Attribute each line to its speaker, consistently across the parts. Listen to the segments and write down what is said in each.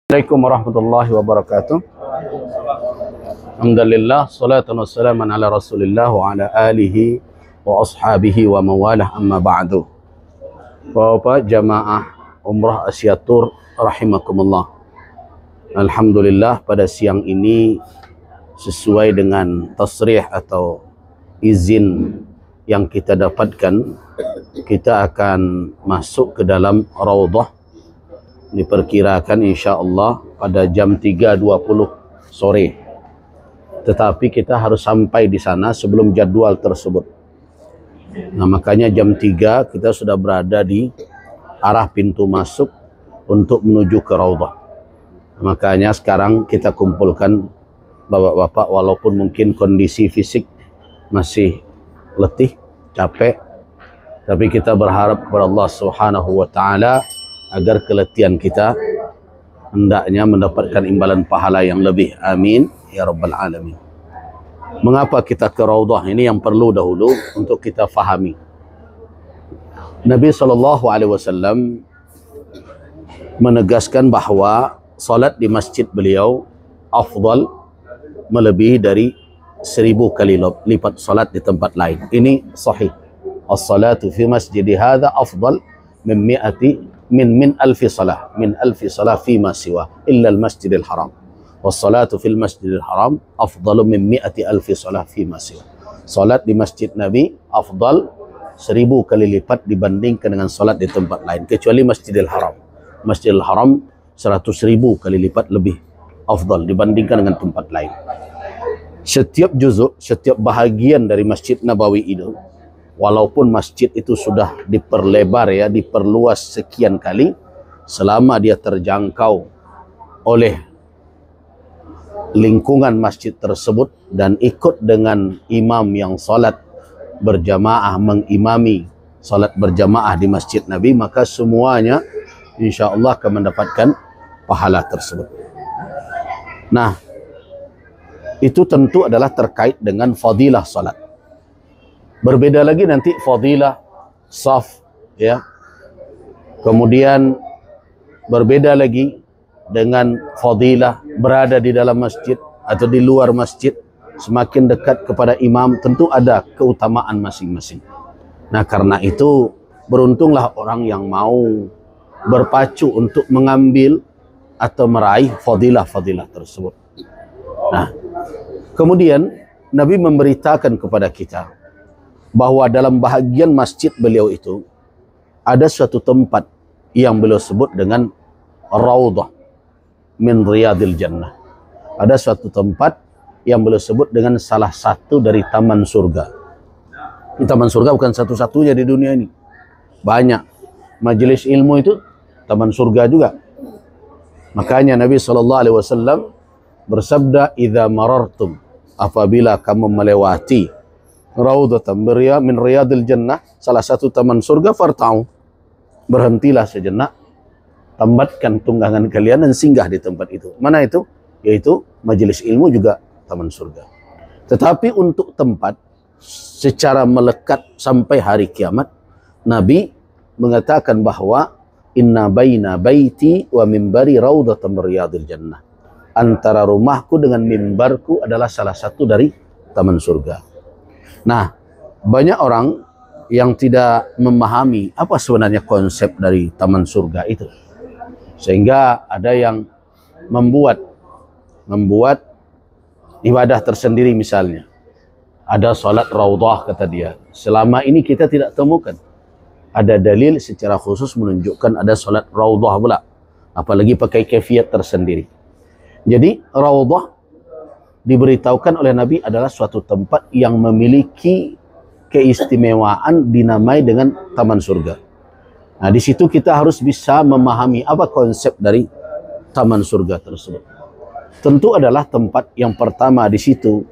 Speaker 1: Assalamualaikum warahmatullahi wabarakatuh. Alhamdulillah, salatan wassalaman ala Rasulillah wa ala alihi wa ashabihi wa mawalah, amma ba'du. Bapak jamaah Umrah Asia Tour rahimakumullah. Alhamdulillah, pada siang ini sesuai dengan tasrih atau izin yang kita dapatkan, kita akan masuk ke dalam raudhah. Diperkirakan insya-Allah pada jam 3.20 sore. Tetapi kita harus sampai di sana sebelum jadwal tersebut. Nah, makanya jam 3 kita sudah berada di arah pintu masuk untuk menuju ke raudhah. Makanya sekarang kita kumpulkan bapak-bapak, walaupun mungkin kondisi fisik masih letih, capek, tapi kita berharap kepada Allah Subhanahu wa taala agar keletihan kita hendaknya mendapatkan imbalan pahala yang lebih. Amin ya rabbal alamin. Mengapa kita ke raudhah? Ini yang perlu dahulu untuk kita fahami. Nabi SAW menegaskan bahawa salat di masjid beliau afdal, melebihi dari 1000 kali lipat salat di tempat lain. Ini sahih. As-salatu fi masjidi hadha afdal min alfi salah fima siwa illa al-masjidil haram. Wassalatu fil masjidil haram afdalu min mi'ati alfi salah fima siwa. Salat di masjid Nabi afdal 1000 kali lipat dibandingkan dengan salat di tempat lain, kecuali Masjidil Haram. Masjidil Haram 100.000 kali lipat lebih afdal dibandingkan dengan tempat lain. Setiap juzuk, setiap bahagian dari Masjid Nabawi itu, walaupun masjid itu sudah diperlebar, ya, diperluas sekian kali, selama dia terjangkau oleh lingkungan masjid tersebut dan ikut dengan imam yang salat berjamaah, mengimami salat berjamaah di masjid Nabi, maka semuanya insya Allah akan mendapatkan pahala tersebut. Nah, itu tentu adalah terkait dengan fadilah salat. Berbeda lagi nanti fadilah saf, ya. Kemudian berbeda lagi dengan fadilah berada di dalam masjid atau di luar masjid. Semakin dekat kepada imam tentu ada keutamaan masing-masing. Nah, karena itu beruntunglah orang yang mau berpacu untuk mengambil atau meraih fadilah-fadilah tersebut. Nah, kemudian Nabi memberitakan kepada kita bahwa dalam bahagian masjid beliau itu ada suatu tempat yang beliau sebut dengan raudhah min riyadil jannah. Ada suatu tempat yang beliau sebut dengan salah satu dari taman surga. Taman surga bukan satu-satunya di dunia ini. Banyak. Majelis ilmu itu taman surga juga. Makanya Nabi SAW bersabda, "Idza marartum," apabila kamu melewati raudhatan min riyadil jannah, salah satu taman surga, farta'u, berhentilah sejenak, tambatkan tunggangan kalian dan singgah di tempat itu. Mana itu? Yaitu majelis ilmu juga taman surga. Tetapi untuk tempat secara melekat sampai hari kiamat, Nabi mengatakan bahwa inna baina baiti wa mimbari raudhatan min riyadil jannah. Antara rumahku dengan mimbarku adalah salah satu dari taman surga. Nah, banyak orang yang tidak memahami apa sebenarnya konsep dari taman surga itu. Sehingga ada yang membuat ibadah tersendiri misalnya. Ada salat raudhah, kata dia. Selama ini kita tidak temukan ada dalil secara khusus menunjukkan ada salat raudhah pula. Apalagi pakai kaifiat tersendiri. Jadi raudhah diberitahukan oleh Nabi adalah suatu tempat yang memiliki keistimewaan dinamai dengan taman surga. Nah, di situ kita harus bisa memahami apa konsep dari taman surga tersebut. Tentu adalah tempat yang pertama di situ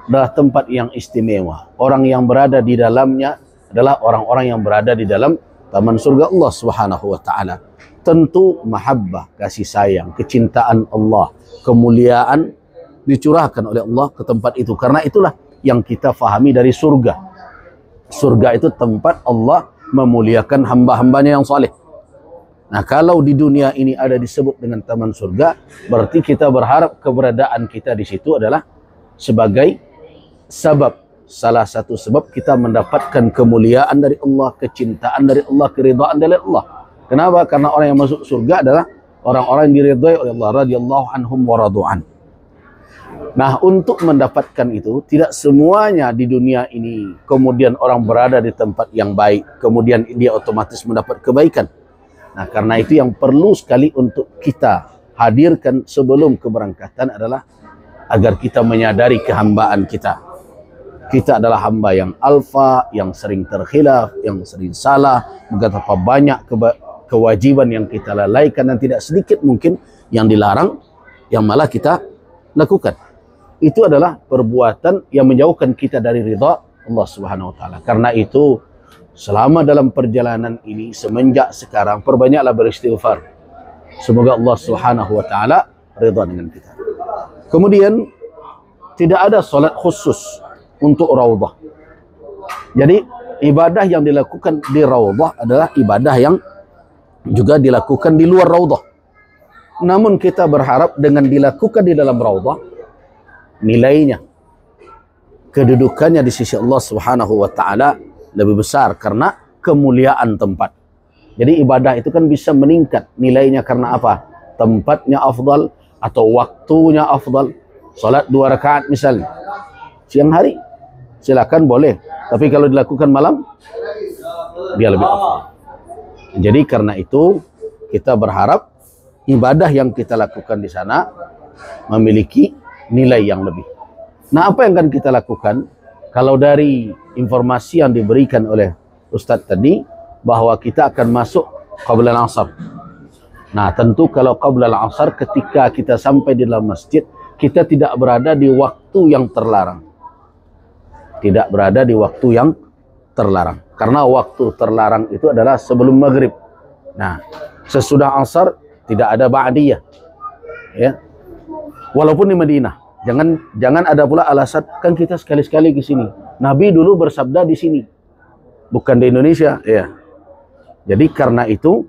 Speaker 1: adalah tempat yang istimewa. Orang yang berada di dalamnya adalah orang-orang yang berada di dalam taman surga Allah Subhanahu wa taala. Tentu mahabbah, kasih sayang, kecintaan Allah, kemuliaan dicurahkan oleh Allah ke tempat itu. Karena itulah yang kita fahami dari surga. Surga itu tempat Allah memuliakan hamba-hambanya yang saleh. Nah, kalau di dunia ini ada disebut dengan taman surga, berarti kita berharap keberadaan kita di situ adalah sebagai sebab, salah satu sebab kita mendapatkan kemuliaan dari Allah, kecintaan dari Allah, keridhaan dari Allah. Kenapa? Karena orang yang masuk surga adalah orang-orang yang diridhai oleh Allah, radhiyallahu anhum wa radu'an. Nah, untuk mendapatkan itu, tidak semuanya di dunia ini kemudian orang berada di tempat yang baik, kemudian dia otomatis mendapat kebaikan. Nah, karena itu yang perlu sekali untuk kita hadirkan sebelum keberangkatan adalah agar kita menyadari kehambaan kita. Kita adalah hamba yang alfa, yang sering terkhilaf, yang sering salah, betapa banyak kewajiban yang kita lalaikan dan tidak sedikit mungkin yang dilarang, yang malah kita lakukan. Itu adalah perbuatan yang menjauhkan kita dari ridha Allah Subhanahu wa taala. Karena itu selama dalam perjalanan ini, semenjak sekarang, perbanyaklah beristighfar. Semoga Allah Subhanahu wa taala ridha dengan kita. Kemudian tidak ada solat khusus untuk raudhah. Jadi ibadah yang dilakukan di raudhah adalah ibadah yang juga dilakukan di luar raudhah. Namun kita berharap dengan dilakukan di dalam raudhah, nilainya, kedudukannya di sisi Allah Subhanahu wa taala lebih besar karena kemuliaan tempat. Jadi ibadah itu kan bisa meningkat nilainya karena apa? Tempatnya afdal atau waktunya afdal. Salat 2 rakaat misalnya siang hari, silakan boleh. Tapi kalau dilakukan malam, dia lebih afdal. Jadi karena itu kita berharap ibadah yang kita lakukan di sana memiliki nilai yang lebih. Nah, apa yang akan kita lakukan? Kalau dari informasi yang diberikan oleh Ustadz tadi, bahwa kita akan masuk qabla al-asar. Nah, tentu kalau qabla al-asar, ketika kita sampai di dalam masjid, kita tidak berada di waktu yang terlarang. Tidak berada di waktu yang terlarang. Karena waktu terlarang itu adalah sebelum maghrib. Nah, sesudah asar tidak ada ba'diyah. Ya. Walaupun di Madinah. Jangan ada pula alasan, kan kita sekali-sekali ke sini. Nabi dulu bersabda di sini. Bukan di Indonesia, ya. Jadi karena itu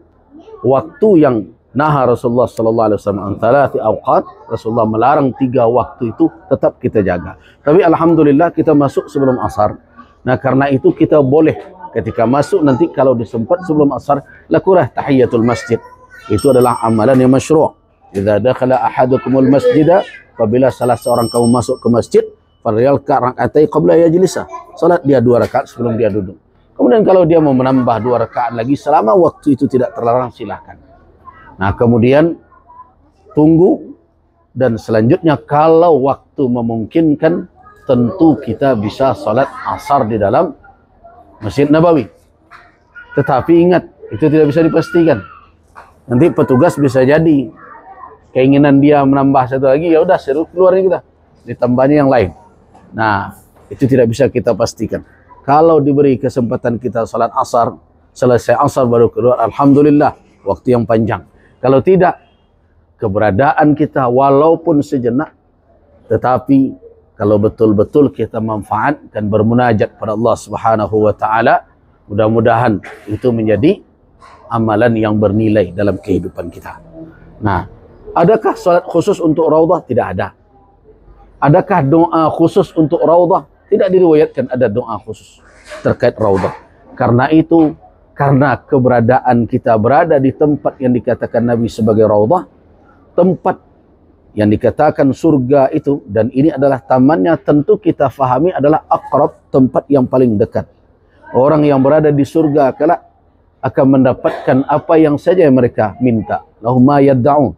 Speaker 1: waktu yang naha Rasulullah sallallahu alaihi wasallam antara awqat, Rasulullah melarang 3 waktu itu tetap kita jaga. Tapi alhamdulillah kita masuk sebelum asar. Nah, karena itu kita boleh ketika masuk nanti kalau disempat sebelum asar, lakulah tahiyatul masjid. Itu adalah amalan yang masyru'. Idza dakhala ahadukumul masjida, apabila salah seorang kamu masuk ke masjid, falyarka' rak'atai qabla yajlisa. Salat dia 2 rakaat sebelum dia duduk. Kemudian kalau dia mau menambah 2 rakaat lagi selama waktu itu tidak terlarang, silakan. Nah, kemudian tunggu, dan selanjutnya kalau waktu memungkinkan tentu kita bisa salat asar di dalam Masjid Nabawi. Tetapi ingat, itu tidak bisa dipastikan. Nanti petugas bisa jadi keinginan dia menambah satu lagi, ya udah seru keluarnya kita, ditambahnya yang lain. Nah, itu tidak bisa kita pastikan. Kalau diberi kesempatan kita salat asar, selesai asar baru keluar, alhamdulillah, waktu yang panjang. Kalau tidak, keberadaan kita walaupun sejenak, tetapi kalau betul-betul kita manfaatkan bermunajat pada Allah Subhanahu wa taala, mudah-mudahan itu menjadi amalan yang bernilai dalam kehidupan kita. Nah, adakah salat khusus untuk raudhah? Tidak ada. Adakah doa khusus untuk raudhah? Tidak diriwayatkan ada doa khusus terkait raudhah. Karena itu, karena keberadaan kita berada di tempat yang dikatakan Nabi sebagai raudhah, tempat yang dikatakan surga itu, dan ini adalah tamannya, tentu kita fahami adalah aqrab, tempat yang paling dekat. Orang yang berada di surga kelak akan mendapatkan apa yang saja yang mereka minta. Lahum ma yad'un.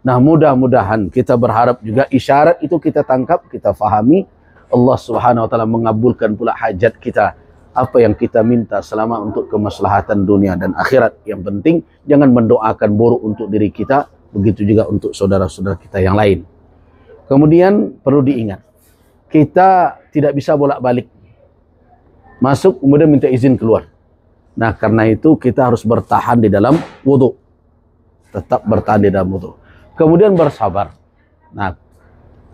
Speaker 1: Nah, mudah-mudahan kita berharap juga isyarat itu kita tangkap, kita fahami. Allah Subhanahu wa taala mengabulkan pula hajat kita, apa yang kita minta selama untuk kemaslahatan dunia dan akhirat. Yang penting jangan mendoakan buruk untuk diri kita, begitu juga untuk saudara-saudara kita yang lain. Kemudian perlu diingat, kita tidak bisa bolak-balik masuk kemudian minta izin keluar. Nah, karena itu kita harus bertahan di dalam wudu. Tetap bertahan di dalam wudu. Kemudian bersabar. Nah,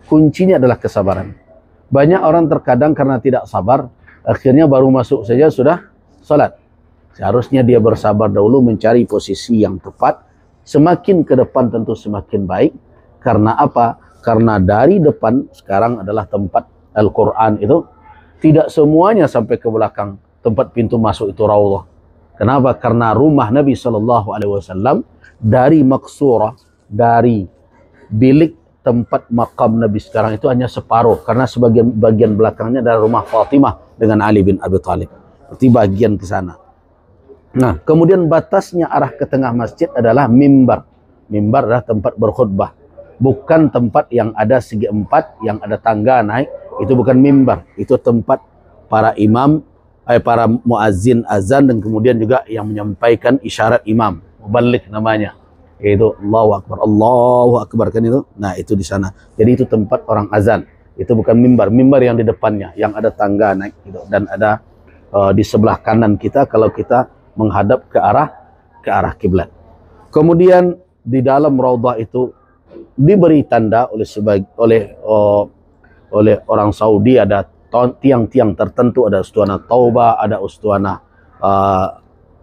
Speaker 1: kuncinya adalah kesabaran. Banyak orang terkadang karena tidak sabar, akhirnya baru masuk saja sudah salat. Seharusnya dia bersabar dahulu mencari posisi yang tepat. Semakin ke depan tentu semakin baik. Karena apa? Karena dari depan sekarang adalah tempat Al-Quran itu. Tidak semuanya sampai ke belakang. Tempat pintu masuk itu Raudhah. Kenapa? Karena rumah Nabi SAW dari Maqsurah, dari bilik tempat makam Nabi sekarang itu hanya separuh. Karena sebagian bagian belakangnya adalah rumah Fatimah dengan Ali bin Abi Thalib. Berarti bagian ke sana. Nah, kemudian batasnya arah ke tengah masjid adalah mimbar. Mimbar adalah tempat berkhutbah. Bukan tempat yang ada segi empat, yang ada tangga naik. Itu bukan mimbar. Itu tempat para imam, para muazzin azan, dan kemudian juga yang menyampaikan isyarat imam. Muballigh namanya. Yaitu Allahu Akbar. Allahu Akbar kan itu. Nah, itu di sana. Jadi itu tempat orang azan. Itu bukan mimbar. Mimbar yang di depannya. Yang ada tangga naik. Gitu. Dan ada di sebelah kanan kita kalau kita menghadap ke arah kiblat. Kemudian di dalam Raudhah itu diberi tanda oleh orang Saudi, ada tiang-tiang tertentu, ada Ustuana Taubah, ada Ustuana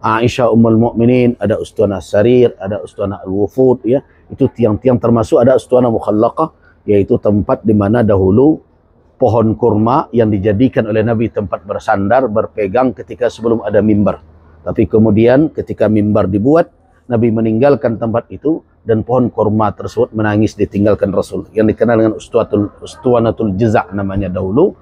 Speaker 1: Aisyah Ummul Mukminin, ada Ustuana Sarir, ada Ustuana Al-Wufud, ya. Itu tiang-tiang, termasuk ada Ustuana Mukhallaqah, yaitu tempat di mana dahulu pohon kurma yang dijadikan oleh Nabi tempat bersandar, berpegang ketika sebelum ada mimbar. Tapi kemudian ketika mimbar dibuat, Nabi meninggalkan tempat itu dan pohon kurma tersebut menangis ditinggalkan Rasul. Yang dikenal dengan Ustuanatul Jazak namanya dahulu,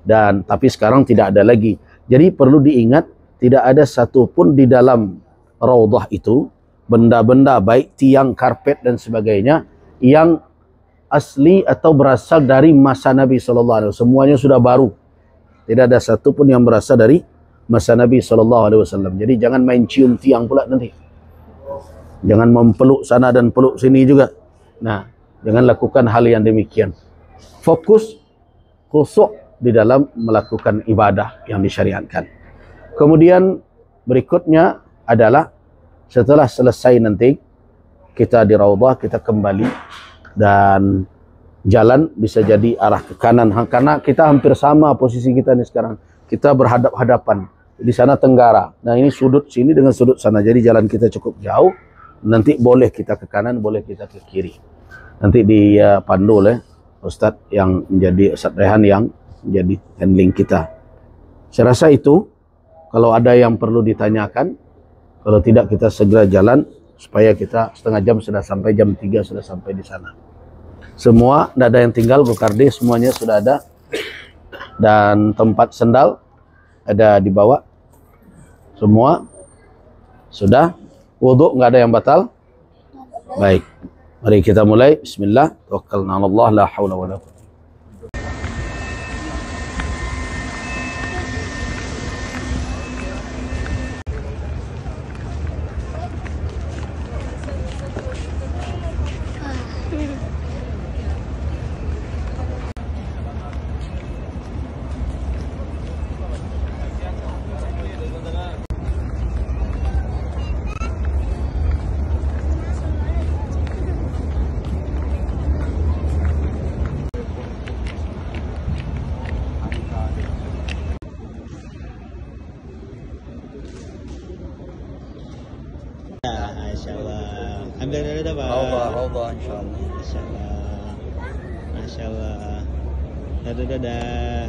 Speaker 1: dan tapi sekarang tidak ada lagi. Jadi perlu diingat, tidak ada satupun di dalam Raudhah itu benda-benda baik tiang, karpet dan sebagainya yang asli atau berasal dari masa Nabi SAW. Semuanya sudah baru. Tidak ada satupun yang berasal dari masa Nabi SAW. Jadi jangan main cium tiang pula nanti. Jangan mempeluk sana dan peluk sini juga. Nah, jangan lakukan hal yang demikian. Fokus, khusuk di dalam melakukan ibadah yang disyariatkan. Kemudian berikutnya adalah setelah selesai nanti kita di Raudhah, kita kembali dan jalan bisa jadi arah ke kanan. Karena kita hampir sama posisi kita nih sekarang. Kita berhadap-hadapan. Di sana tenggara. Nah, ini sudut sini dengan sudut sana. Jadi jalan kita cukup jauh. Nanti boleh kita ke kanan, boleh kita ke kiri. Nanti dipandu oleh Ustadz yang menjadi Ustadz Rehan yang menjadi handling kita. Saya rasa itu. Kalau ada yang perlu ditanyakan, kalau tidak kita segera jalan supaya kita setengah jam sudah sampai, jam 3 sudah sampai di sana. Semua, tidak ada yang tinggal, Bukardi semuanya sudah ada. Dan tempat sendal ada di bawah. Semua sudah. Wudhu nggak ada yang batal. Baik, mari kita mulai. Bismillah, tawakkalna 'ala Allah, la haula wala quwwata.
Speaker 2: Masyaallah. Ambil dulu dah, Pak.
Speaker 3: Raudhah insyaallah.
Speaker 2: Masyaallah. Masyaallah. Dadah.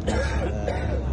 Speaker 2: Masyaallah.